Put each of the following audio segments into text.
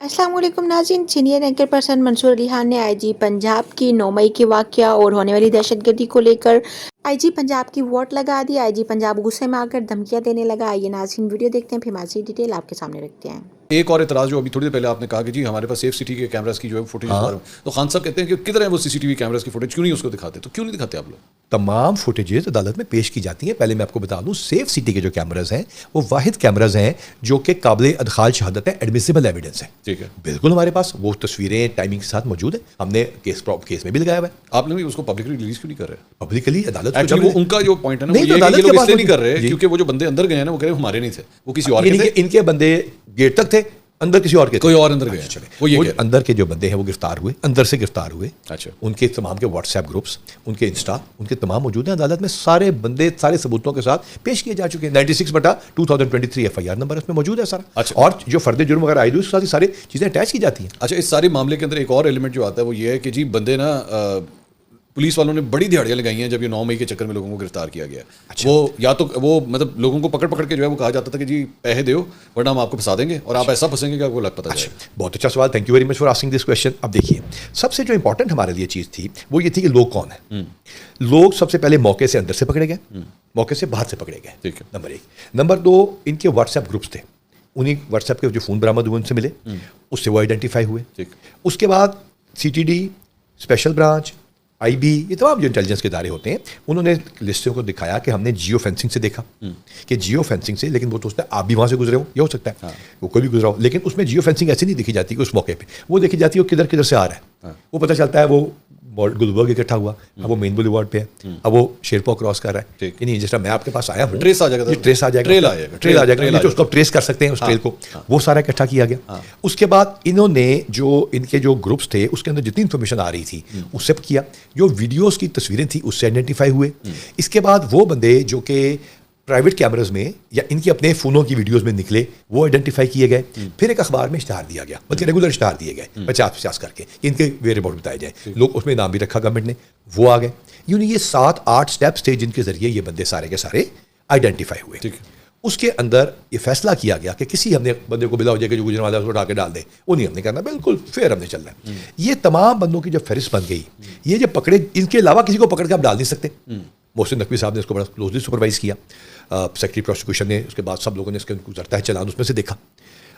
अस्सलाम वालेकुम नाज़रीन। Senior anchor person Mansoor Ali Khan ने आईजी पंजाब की 9 मई के वाक़या और होने वाली दहशतगर्दी को लेकर आईजी पंजाब की वोट लगा दी। आईजी पंजाब गुस्से में आकर धमकियां देने लगा। आइए नाज़रीन वीडियो देखते हैं, फिर हमारी डिटेल आपके सामने रखते हैं। एक और इतराज़ जो अभी थोड़ी देर पहले आपने कहा कि जी हमारे पास सेफ सिटी के कैमरास की जो है फुटेज तो खान साहब कहते हैं कि किधर है वो सीसीटीवी कैमरास की फुटेज, क्यों नहीं उसको दिखाते? तो क्यों नहीं दिखाते आप लोग? तमाम फुटेजेस अदालत में पेश की जाती हैं। पहले मैं आपको बता दूं, सेफ सिटी के जो कैमराज हैं वो वाहिद कैमराज हैं जो कि काबिल अदखाल शहादत है, एडमिसिबल एविडेंस है। ठीक है, बिल्कुल हमारे पास वो तस्वीरें टाइमिंग के साथ मौजूद है। हमने केस में भी लगाया हुआ है। आप लोग उसको पब्लिकली रिलीज क्यों नहीं कर रहे? पब्लिकली अदालत एक्चुअली वो उनका जो पॉइंट है ना, नहीं, वो तो ये है कि अदालत ये लोग के पास इसलिए नहीं कर रहे जी। क्योंकि वो जो बंदे अंदर गए हैं ना, वो कह रहे हैं हमारे नहीं थे, वो किसी और के थे। इनके बंदे गेट तक थे, अंदर किसी और के थे। कोई और अंदर गए। चले वो ये वो कह रहे हैं। अंदर के जो बंदे हैं वो गिरफ्तार हुए, अंदर से गिरफ्तार हुए। अच्छा, उनके तमाम के व्हाट्सएप ग्रुप्स, उनके इंस्टा, उनके तमाम मौजूद हैं अदालत में। सारे बंदे सारे सबूतों के साथ पेश किए जा चुके हैं। 96/2023 FIR नंबर इसमें मौजूद है सारा। अच्छा। और जो फर्द जुर्म वगैरह आई हुई उसके साथ ही सारी चीज़ें अटैच की जाती हैं। अच्छा, इस सारे मामले के अंदर एक और एलिमेंट जो आता है वो ये है कि जी बंदे ना पुलिस वालों ने बड़ी दिहाड़ियाँ लगाई हैं जब ये 9 मई के चक्कर में लोगों को गिरफ्तार किया गया। अच्छा। वो या तो वो मतलब लोगों को पकड़ पकड़ के जो है वो कहा जाता था कि जी पैसे दो वरना हम आपको फंसा देंगे, और आप ऐसा फंसेंगे कि आपको लग पता जाए। बहुत अच्छा सवाल, thank you very much for asking this question. अब देखिए, सबसे जो इंपॉर्टेंट हमारे लिए चीज़ थी वो ये थी कि लोग कौन है। लोग सबसे पहले मौके से अंदर से पकड़े गए, मौके से बाहर से पकड़े गए। ठीक है। नंबर 1। नंबर 2, इनके व्हाट्सएप ग्रुप्स थे, उन्हीं व्हाट्सएप के जो फ़ोन बरामद हुए उनसे मिले, उससे वो आइडेंटिफाई हुए। ठीक। उसके बाद CTD, स्पेशल ब्रांच, IB, ये तमाम जो इंटेलिजेंस के इदारे होते हैं, उन्होंने लिस्टों को दिखाया कि हमने जियो फेंसिंग से देखा कि जियो फेंसिंग से, लेकिन वो तो उसने आप भी वहाँ से गुजरे हो, ये हो सकता है वो कोई भी गुजरा हो, लेकिन उसमें जियो फेंसिंग ऐसी नहीं दिखी जाती कि उस मौके पे वो देखी जाती है वो किधर किधर से आ रहा है। वो पता चलता है वो गुलबर्ग इकट्ठा हुआ, अब वो मेन बुलेवार्ड पे है, अब वो शेरपो क्रॉस कर रहा है कि नहीं, जिस तरह मैं आपके पास आया हूँ ट्रेस आ जाएगा, ट्रेस आ जाएगा, ट्रेल आ जाएगा, तो उसको ट्रेस कर सकते हैं उस ट्रेल को। वो सारा इकट्ठा किया गया। उसके बाद इन्होंने जो इनके जो ग्रुप्स थे उसके अंदर जितनी इन्फॉर्मेशन आ रही थी उससे किया, जो वीडियोस की तस्वीरें थी उससे आइडेंटिफाई हुए। इसके बाद वो बंदे जो कि प्राइवेट कैमराज में या इनके अपने फ़ोनों की वीडियोस में निकले वो आइडेंटिफाई किए गए। फिर एक अखबार में इश्तहार दिया गया, बल्कि रेगुलर इश्तहार दिए गए 50-50 करके कि इनके वे रिपोर्ट बताए जाए। लोग उसमें नाम भी रखा गवर्नमेंट ने, वो आ गए। यूनी ये 7-8 स्टेप्स थे जिनके ज़रिए ये बंदे सारे के सारे आइडेंटिफाई हुए। ठीक है। उसके अंदर ये फैसला किया गया कि किसी हमने बंदे को बिला हो जाए कि जो गुजरने वाला है उसको उठा के डाल दे, वो नहीं हमने करना, बिल्कुल फेयर हमने चलना है। ये तमाम बंदों की जब फहरिस्त बन गई, ये जब पकड़े, इनके अलावा किसी को पकड़ के आप डाल नहीं सकते। मोहसिन नकवी साहब ने इसको बड़ा क्लोजली सुपरवाइज किया, सेक्रेटरी प्रोसिक्यूशन ने, उसके बाद सब लोगों ने इसके गुजरता है चलान उसमें से देखा।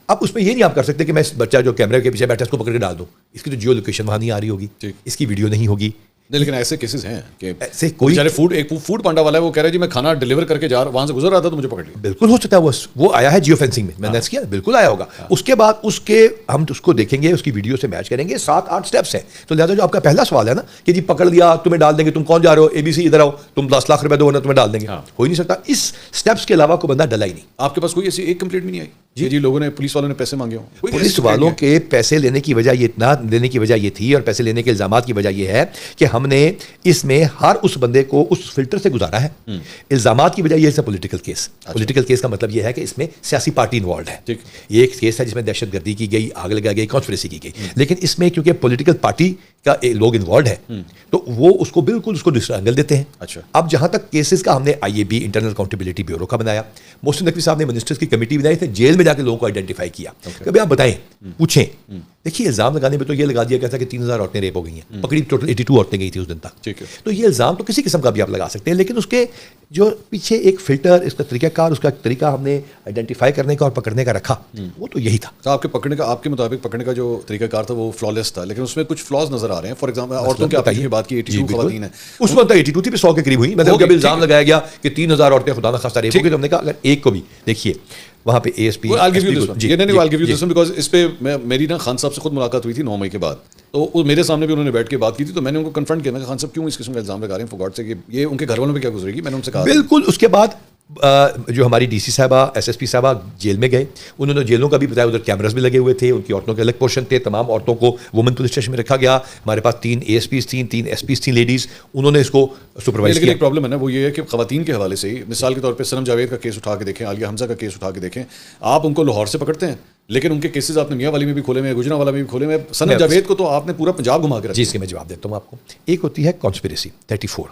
अब उसमें ये नहीं आप कर सकते कि मैं इस बच्चा जो कैमरे के पीछे बैठा है इसको पकड़ के डाल दूँ, इसकी तो जियो लोकेशन वहाँ नहीं आ रही होगी, इसकी वीडियो नहीं होगी। नहीं, लेकिन ऐसे केसेस हैं कि ऐसे कोई एक फूड पांडा वाला है, वो कह रहा है जी मैं खाना डिलीवर करके जा रहा, वहां से गुजर रहा था तो मुझे पकड़ लिया। बिल्कुल हो सकता है वो आया है जियो फेंसिंग में, मैंने किया, बिल्कुल आया होगा। उसके बाद उसके हम उसको देखेंगे, उसकी वीडियो से मैच करेंगे। 7-8 स्टेप्स हैं। तो लिहाजा जो आपका पहला सवाल है ना कि जी पकड़ लिया, तुम्हें डाल देंगे, तुम कौन जा रहे हो, ABC इधर आओ, तुम 10 लाख रुपए दो ना तुम्हें डाल देंगे, हो ही नहीं सकता। इस स्टेप्स के अलावा कोई बंदा डला ही नहीं। आपके पास कोई ऐसी एक कंप्लेंट भी नहीं आई जी लोगों ने, पुलिस वालों ने पैसे मांगे हों? पुलिस वालों के पैसे लेने की वजह ये ना देने की वजह ये थी, और पैसे लेने के इल्जामात की वजह ये है कि हमने इसमें हर उस बंदे को उस फिल्टर से गुजारा है। इल्जामात की वजह ये है पॉलिटिकल केस। पॉलिटिकल केस का मतलब ये है कि इसमें सियासी पार्टी इन्वॉल्व है। ये एक केस है जिसमें दहशतगर्दी की गई, आग लगाई गई, कॉन्स्पिरेसी की गई, लेकिन इसमें क्योंकि पॉलिटिकल पार्टी का लोग इन्वॉल्व है तो वो उसको बिल्कुल उसको दूसरा एंगल देते हैं। अच्छा। अब जहां तक केसेस का हमने IAB, इंटरनल अकाउंटेबिलिटी ब्यूरो का बनाया, मोहसिन नकवी साहब ने मिनिस्टर्स की कमेटी बनाई थी, जेल में जाके लोगों को आइडेंटिफाई किया। कभी आप बताएं, पूछें। देखिए, इल्जाम लगाने में तो ये लगा दिया गया था कि 3000 औरतें रेप हो गई हैं, पकड़ी टोटल 82 औरतें गई थी उस दिन तक। ठीक है। तो ये इल्जाम तो किसी किस्म का भी आप लगा सकते हैं, लेकिन उसके जो पीछे एक फिल्टर, इसका तरीकाकार, उसका तरीका हमने आइडेंटिफाई करने का और पकड़ने का रखा, वो तो यही था। तो आपके मुताबिक पकड़ने का जो तरीकाकार था वो फ्लॉलेस था, लेकिन उसमें कुछ फ्लॉज नजर आ रहे हैं। फॉर एग्जाम्पल औरतों की आपने बात की, 82 खवातीन है, उस वक्त 82 थी, पे 100 के करीब हुई। मतलब जब इल्जाम लगाया गया कि 3000 औरतें खुदा न खास्ता रेप हो गई, तो हमने कहा अगर एक को भी देखिए वहाँ पे ASP इस पे मेरी ना खान साहब से खुद मुलाकात हुई थी 9 मई के बाद, तो वो मेरे सामने भी उन्होंने बैठ के बात की थी, तो मैंने उनको कन्फ्रंट किया, मैं खान साहब क्यों इस किस्म का इल्जाम लगा रहे हैं, फॉर गॉड से, कि ये उनके घर वालों पे क्या गुजरेगी। मैंने उनसे कहा बिल्कुल। उसके बाद जो हमारी DC साहबा, SSP साहबा जेल में गए, उन्होंने जेलों का भी बताया, उधर कैमरास भी लगे हुए थे, उनकी औरतों के अलग पोर्शन थे, तमाम औरतों को वुमेन पुलिस स्टेशन में रखा गया। हमारे पास 3 ASPs थी, 3 SPs थी लेडीज़, उन्होंने इसको सुपरवाइज किया। एक प्रॉब्लम है ना, वो ये है कि खवातीन के हवाले से ही, मिसाल के तौर पर सनम जावेद का केस उठा के देखें, आलिया हमजा का केस उठा के देखें, आप उनको लाहौर से पकड़ते हैं, लेकिन उनके केसेस आपने मियाँ वाली में भी खोले हुए हैं, गुजरावाला में भी खोले हुए हैं। सनम जावेद को तो आपने पूरा पंजाब घुमा के रखा। जी, इसके मैं जवाब देता हूँ आपको। एक होती है कॉन्स्पिरेसी 34,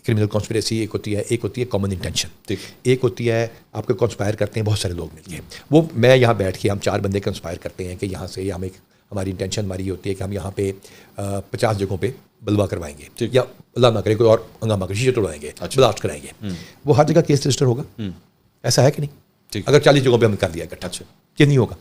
کرمنل کانسپریسی ایک ہوتی ہے کامن انٹینشن، ایک ہوتی ہے آپ کو کنسپائر کرتے ہیں بہت سارے لوگ مل کے. وہ میں یہاں بیٹھ کے ہم 4 بندے کنسپائر کرتے ہیں کہ یہاں سے ہم ہماری انٹینشن ہماری یہ ہوتی ہے کہ ہم یہاں پہ 50 جگہوں پہ بلوا کروائیں گے یا اللہ نہ کرے کوئی اور ہنگامہ کر شیشے توڑائیں گے، بلاسٹ کرائیں گے. وہ ہر جگہ کیس رجسٹر ہوگا؟ ایسا ہے کہ نہیں؟ اگر 40 جگہوں پہ ہم کر دیا اکٹھا کہ نہیں ہوگا؟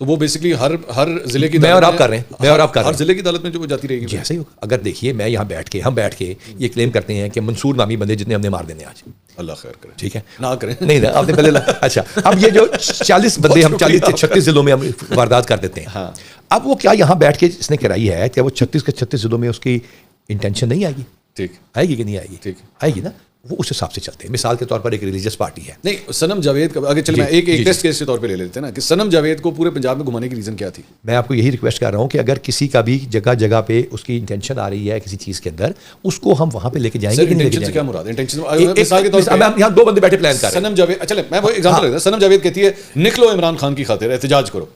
تو وہ بیسکلی ہر ضلع کی میں اور آپ کر رہے ہیں، ہر ضلع کی عدالت میں جو جاتی رہے گی جی ایسا ہی ہوگا. اگر دیکھیے میں یہاں ہم بیٹھ کے یہ کلیم کرتے ہیں کہ منصور نامی بندے جتنے ہم نے مار دینے آج، اللہ خیر کرے، ٹھیک ہے نہ کریں نہیں آپ نے پہلے اچھا اب یہ جو 40 بندے ہم 36 ضلعوں میں ہم واردات کر دیتے ہیں، اب وہ کیا یہاں بیٹھ کے اس نے کرائی ہے کہ وہ 36 کے 36 ضلعوں میں اس کی انٹینشن نہیں آئے گی؟ ٹھیک آئے گی کہ نہیں آئے گی؟ ٹھیک آئے گی نا. وہ اس حساب سے چلتے ہیں. مثال کے طور پر ایک ریلیجیس پارٹی ہے. نہیں صنم جاوید کا اگر چل میں ایک ٹیسٹ کیس کے طور پہ لے لیتے ہیں نا کہ صنم جاوید کو پورے پنجاب میں گھمانے کی ریزن کیا تھی؟ میں آپ کو یہی ریکویسٹ کر رہا ہوں کہ اگر کسی کا بھی جگہ پہ اس کی انٹینشن آ رہی ہے کسی چیز کے اندر، اس کو ہم وہاں پہ لے کے جائیں گے. انٹینشن سے کیا مراد؟ انٹینشن مثال کے طور پہ یہاں 2 بندے بیٹھے پلان کر رہے ہیں. صنم جاوید چلے میں وہ ایگزامپل لیتا ہوں. صنم جاوید کہتی ہے نکلو عمران خان کی خاطر احتجاج کرو.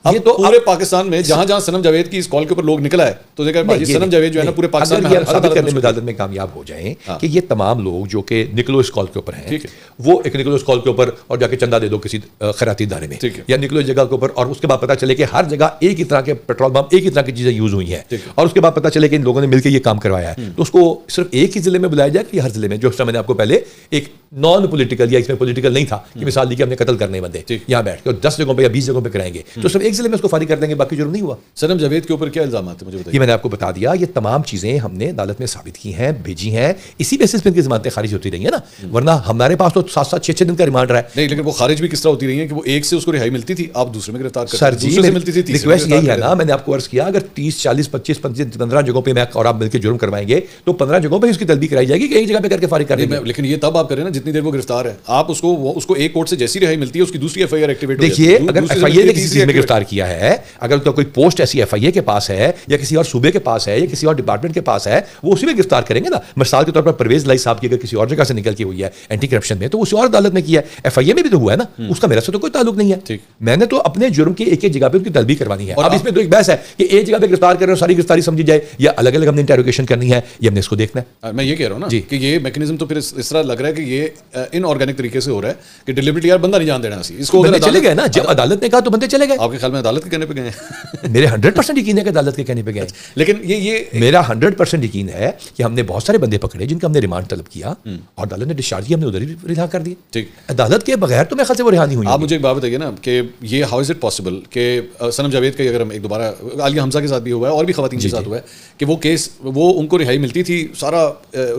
یہ تو پورے پاکستان میں جہاں جہاں صنم جاوید کی اس کال کے اوپر لوگ نکلا ہے تو دیکھا بھائی صنم جاوید جو ہے نا پورے پاکستان میں ثابت کرنے میں عدالت میں کامیاب ہو جائیں کہ یہ تمام لوگ جو کہ نکلو اس کال کے اوپر ہیں، وہ ایک نکلو اس کال کے اوپر اور جا کے چندہ دے دو کسی خیراتی ادارے میں، یا نکلو اس جگہ کے اوپر اور اس کے بعد پتہ چلے کہ ہر جگہ ایک ہی طرح کے پیٹرول پمپ ایک ہی طرح کی چیزیں یوز ہوئی ہیں، اور اس کے بعد پتہ چلے کہ ان لوگوں نے مل کے یہ کام کروایا ہے، تو اس کو صرف ایک ہی ضلع میں بلایا جائے کہ ہر ضلع میں، جو میں نے آپ کو پہلے ایک نان پولیٹیکل یا اس میں پولیٹیکل نہیں تھا کہ مثال دی کہ ہم نے قتل کرنے بندے یہاں بیٹھ کے 10 جگہوں پہ یا 20 جگہوں پہ کرائیں گے تو صرف ایک ضلع میں اس کو فارغ کر دیں گے، باقی جرم نہیں ہوا. صنم جاوید کے اوپر کیا الزامات ہیں مجھے بتائیے؟ یہ میں نے آپ کو بتا دیا. یہ تمام چیزیں ہم نے عدالت میں ثابت کی ہیں، بھیجی ہیں، اسی بیسس پہ ان کی ضمانتیں خارج ہوتی رہی ہیں نا، ورنہ ہمارے پاس تو 7-7 6-6 دن کا ریمانڈ رہا ہے. نہیں لیکن وہ خارج بھی کس طرح ہوتی رہی ہیں کہ وہ ایک سے اس کو رہائی ملتی تھی، آپ دوسرے میں گرفتار کرتے سر جی ملتی تھی. ریکویسٹ یہی ہے نا، میں نے آپ کو عرض کیا اگر 30 40 25 15 جگہوں پہ میں اور آپ مل کے جرم کروائیں گے تو 15 جگہوں پہ اس کی طلبی کرائی جائے گی کہ ایک جگہ پہ کر کے فارغ کر دیں گے. لیکن یہ تب آپ کریں نا جتنی دیر وہ گرفتار ہے، آپ اس کو ایک کورٹ سے جیسی رہائی ملتی ہے اس کی دوسری ایف آئی آر ایکٹیویٹ ہو جاتی ہے. دیکھیے اگر ایف آئی اے نے کسی چیز میں گرفتار کیا ہے، اگر کوئی پوسٹ ایسی ایف آئی اے کے پاس ہے یا کسی اور صوبے کے پاس ہے یا کسی اور ڈپارٹمنٹ کے پاس ہے، وہ اسی میں گرفتار کریں گے نا. مثال کے طور پر پرویز لائی صاحب کی اگر کسی اور جگہ سے نکل کے ہوئی ہے اینٹی کرپشن میں تو اسی اور عدالت میں کیا ہے، ایف آئی اے میں بھی تو ہوا ہے نا، اس کا میرے سے تو کوئی تعلق نہیں ہے. میں نے تو اپنے جرم کی ایک جگہ پہ ان کی طلبی کروانی ہے. اب اس میں تو ایک بحث ہے کہ ایک جگہ پہ گرفتار کر رہے ہیں ساری گرفتاری سمجھی جائے یا الگ الگ ہم نے انٹروگیشن کرنی ہے، یہ ہم نے اس کو دیکھنا ہے. میں یہ کہہ رہا ہوں نا کہ یہ میکینزم تو پھر اس طرح لگ رہا ہے کہ یہ ان آرگینک طریقے سے ہو رہا ہے کہ ڈیلیبریٹلی یار بندہ نہیں جان دینا اس کو. بندے چلے گئے نا، جب عدالت نے کہا تو بندے چلے گئے. آپ کے خیال میں عدالت کے کہنے پہ گئے ہیں؟ میرے 100% یقین ہے کہ عدالت کے کہنے پہ گئے. لیکن یہ میرا 100% یقین ہے کہ ہم نے بہت سارے بندے پکڑے جن کا ہم نے ریمانڈ طلب کیا اور عدالت نے ڈسچارج کیا، ہم نے ادھر ہی رہا کر دیا. ٹھیک، عدالت کے بغیر تو میرے خیال سے وہ رہا نہیں ہوئی. آپ مجھے ایک بات بتائیے نا کہ یہ ہاؤ از اٹ پاسبل کہ صنم جاوید کا اگر ہم ایک دوبارہ عالیہ حمزہ کے ساتھ بھی ہوا ہے اور بھی خواتین کے ساتھ ہوا ہے کہ وہ کیس وہ ان کو رہائی ملتی تھی، سارا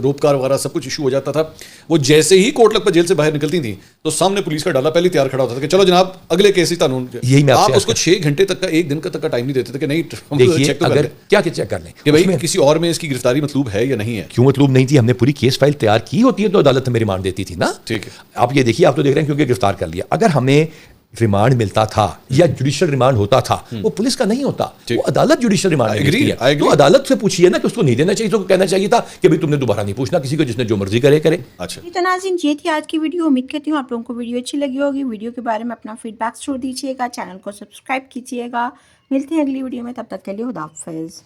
روپکار وغیرہ سب کچھ ایشو ہو جاتا تھا، وہ جیسے ہی کوٹ لکھپت جیل سے باہر نکلتی تھیں تو سامنے پولیس کا ڈالا پہلے تیار کھڑا ہوتا تھا کہ چلو جناب اگلے کیس ہی قانون. آپ اس کو 6 گھنٹے تک کا 1 دن کا تک کا ٹائم نہیں دیتے تھے کہ نہیں چیک تو کیا چیک کر لیں کہ بھائی کسی اور میں اس کی گرفتاری مطلوب ہے یا نہیں ہے. کیوں مطلوب نہیں تھی؟ ہم نے پوری کیس فائل تیار کی ہوتی ہے تو عدالت ہمیں ریمانڈ دیتی تھی نا. ٹھیک ہے، آپ یہ دیکھیے، آپ تو دیکھ رہے ہیں کیونکہ گرفتار کر لیا. اگر ہمیں ریمانڈ ملتا تھا یا جوڈیشل ریمانڈ ہوتا تھا، وہ پولیس کا نہیں ہوتا، وہ عدالت جوڈیشل ریمانڈ دیتی ہے. تو عدالت سے پوچھیے نا کہ اس کو نہیں دینا چاہیے، تو کہنا چاہیے تھا کہ بھائی تم نے دوبارہ نہیں پوچھنا کسی کو، جس نے جو مرضی کرے کرے. اچھا تو ناظرین یہ تھی آج کی ویڈیو. امید کرتی ہوں آپ لوگوں کو ویڈیو اچھی لگی ہوگی. ویڈیو کے بارے میں اپنا فیڈ بیک چھوڑ دیجیے گا، چینل کو سبسکرائب کیجیے گا. ملتے ہیں اگلی ویڈیو میں، تب تک کے لیے خدا حافظ.